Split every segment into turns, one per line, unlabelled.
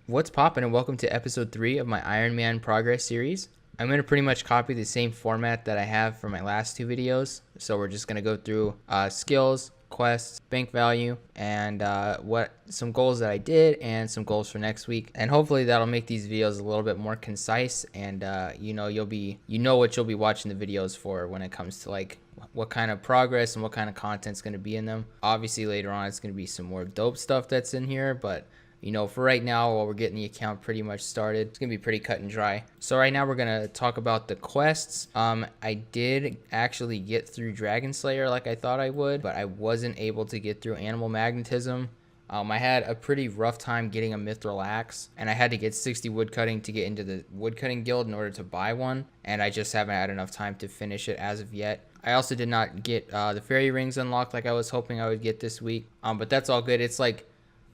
What's poppin' and welcome to episode 3 of my Ironman progress series. I'm going to pretty much copy the same format that I have for my last two videos. So we're just going to go through skills, quests, bank value, and what some goals that I did and some goals for next week. And hopefully that'll make these videos a little bit more concise and you know what you'll be watching the videos for when it comes to like what kind of progress and what kind of content's going to be in them. Obviously later on it's going to be some more dope stuff that's in here, but you know, for right now, while we're getting the account pretty much started, it's going to be pretty cut and dry. So right now we're going to talk about the quests. I did actually get through Dragon Slayer like I thought I would, but I wasn't able to get through Animal Magnetism. I had a pretty rough time getting a mithril axe, and I had to get 60 woodcutting to get into the woodcutting guild in order to buy one, and I just haven't had enough time to finish it as of yet. I also did not get the fairy rings unlocked like I was hoping I would get this week, but that's all good. It's like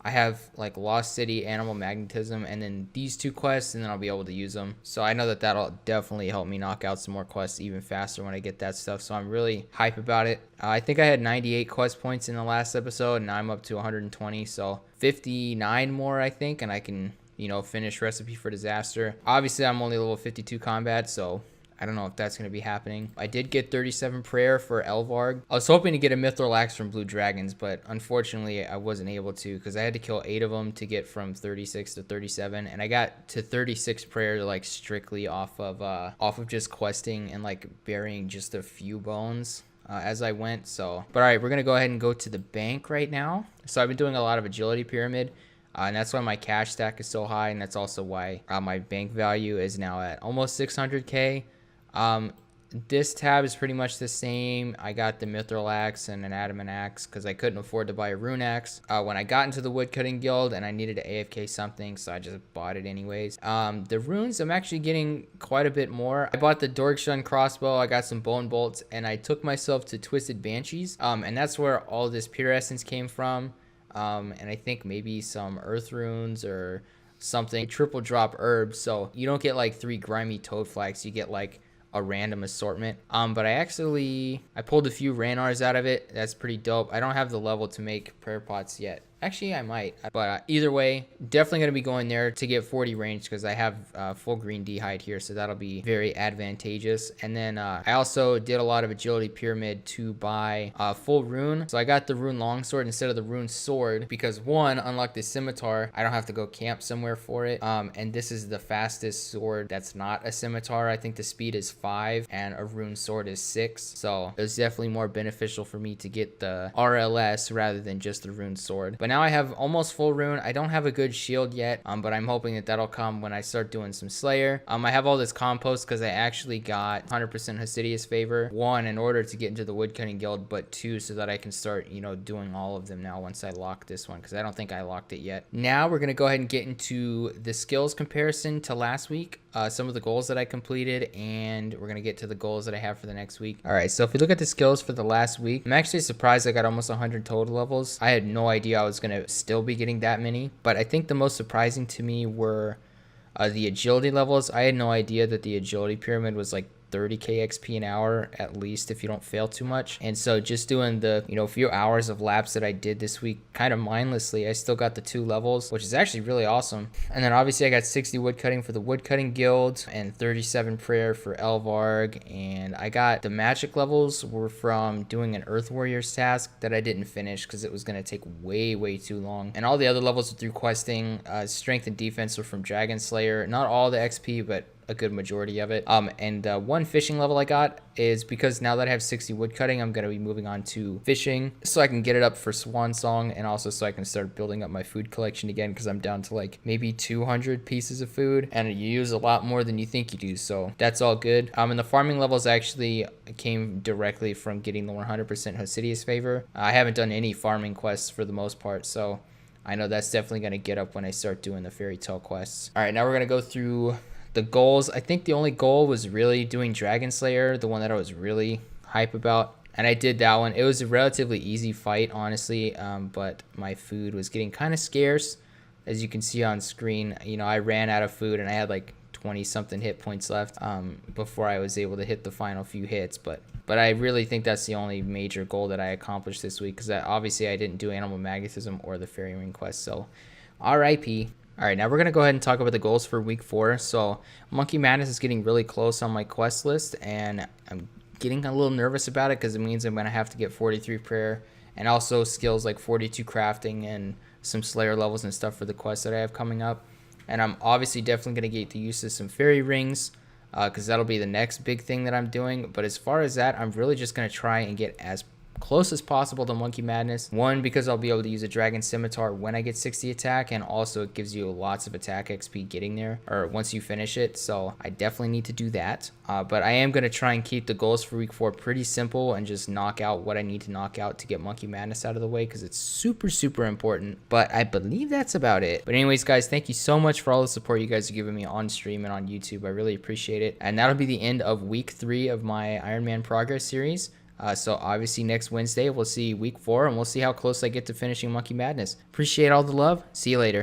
I have like Lost City, Animal Magnetism, and then these two quests, and then I'll be able to use them. So I know that that'll definitely help me knock out some more quests even faster when I get that stuff. So I'm really hype about it. I think I had 98 quest points in the last episode, and I'm up to 120. So 59 more, I think, and I can, you know, finish Recipe for Disaster. Obviously, I'm only level 52 combat, so I don't know if that's going to be happening. I did get 37 prayer for Elvarg. I was hoping to get a mithril axe from Blue Dragons, but unfortunately I wasn't able to because I had to kill 8 of them to get from 36 to 37, and I got to 36 prayer like strictly off of just questing and like burying just a few bones as I went. So, but all right, we're gonna go ahead and go to the bank right now. So I've been doing a lot of agility pyramid. And that's why my cash stack is so high, and that's also why my bank value is now at almost 600k. This tab is pretty much the same. I got the mithril axe and an adamant axe because I couldn't afford to buy a rune axe when I got into the woodcutting guild, and I needed to AFK something, so I just bought it anyways. The runes, I'm actually getting quite a bit more. I bought the Dorkshun crossbow, I got some bone bolts, and I took myself to Twisted Banshees, and that's where all this pure essence came from. And I think maybe some earth runes or something. Triple drop herbs, so you don't get like 3 grimy toad flags, you get like a random assortment. But I pulled a few Ranars out of it. That's pretty dope. I don't have the level to make prayer pots yet. Actually, I might. But either way, definitely going to be going there to get 40 range because I have full green d'hide here, so that'll be very advantageous. And then I also did a lot of agility pyramid to buy full rune. So I got the rune longsword instead of the rune sword because one, unlock the scimitar, I don't have to go camp somewhere for it. And this is the fastest sword that's not a scimitar. I think the speed is 5 and a rune sword is 6. So it's definitely more beneficial for me to get the RLS rather than just the rune sword. But now I have almost full rune. I don't have a good shield yet, but I'm hoping that that'll come when I start doing some Slayer. I have all this compost because I actually got 100% Hasidious favor. 1, in order to get into the woodcutting guild, but 2, so that I can start, you know, doing all of them now once I lock this one, because I don't think I locked it yet. Now we're going to go ahead and get into the skills comparison to last week. Some of the goals that I completed, and we're going to get to the goals that I have for the next week. All right, so if we look at the skills for the last week, I'm actually surprised I got almost 100 total levels. I had no idea I was going to still be getting that many, but I think the most surprising to me were the agility levels. I had no idea that the agility pyramid was like 30k XP an hour at least if you don't fail too much. And so just doing the, you know, few hours of laps that I did this week kind of mindlessly, I still got the 2 levels, which is actually really awesome. And then obviously I got 60 woodcutting for the woodcutting guild and 37 prayer for Elvarg, and I got the magic levels were from doing an Earth Warriors task that I didn't finish because it was going to take way too long. And all the other levels were through questing. Strength and defense were from Dragon Slayer. Not all the XP, but a good majority of it. And one fishing level I got is because now that I have 60 woodcutting, I'm going to be moving on to fishing so I can get it up for Swan Song, and also so I can start building up my food collection again because I'm down to like maybe 200 pieces of food, and you use a lot more than you think you do, so that's all good. And the farming levels actually came directly from getting the 100% Hasidious favor. I haven't done any farming quests for the most part, so I know that's definitely going to get up when I start doing the fairy tale quests. All right, now we're going to go through the goals. I think the only goal was really doing Dragon Slayer, the one that I was really hype about. And I did that one. It was a relatively easy fight, honestly, but my food was getting kind of scarce. As you can see on screen, you know, I ran out of food and I had like 20 something hit points left before I was able to hit the final few hits. But I really think that's the only major goal that I accomplished this week, because obviously I didn't do Animal Magnetism or the Fairy Ring quest, so RIP. All right, now we're going to go ahead and talk about the goals for week 4. So Monkey Madness is getting really close on my quest list, and I'm getting a little nervous about it because it means I'm going to have to get 43 prayer and also skills like 42 crafting and some slayer levels and stuff for the quests that I have coming up. And I'm obviously definitely going to get the use of some fairy rings because that'll be the next big thing that I'm doing. But as far as that, I'm really just going to try and get as close as possible to Monkey Madness. One, because I'll be able to use a Dragon Scimitar when I get 60 attack, and also it gives you lots of attack XP getting there, or once you finish it, so I definitely need to do that. But I am going to try and keep the goals for week 4 pretty simple and just knock out what I need to knock out to get Monkey Madness out of the way, because it's super important. But I believe that's about it. But anyways, guys, thank you so much for all the support you guys are giving me on stream and on YouTube. I really appreciate it. And that'll be the end of week 3 of my Ironman progress series. So obviously next Wednesday we'll see week 4, and we'll see how close I get to finishing Monkey Madness. Appreciate all the love. See you later.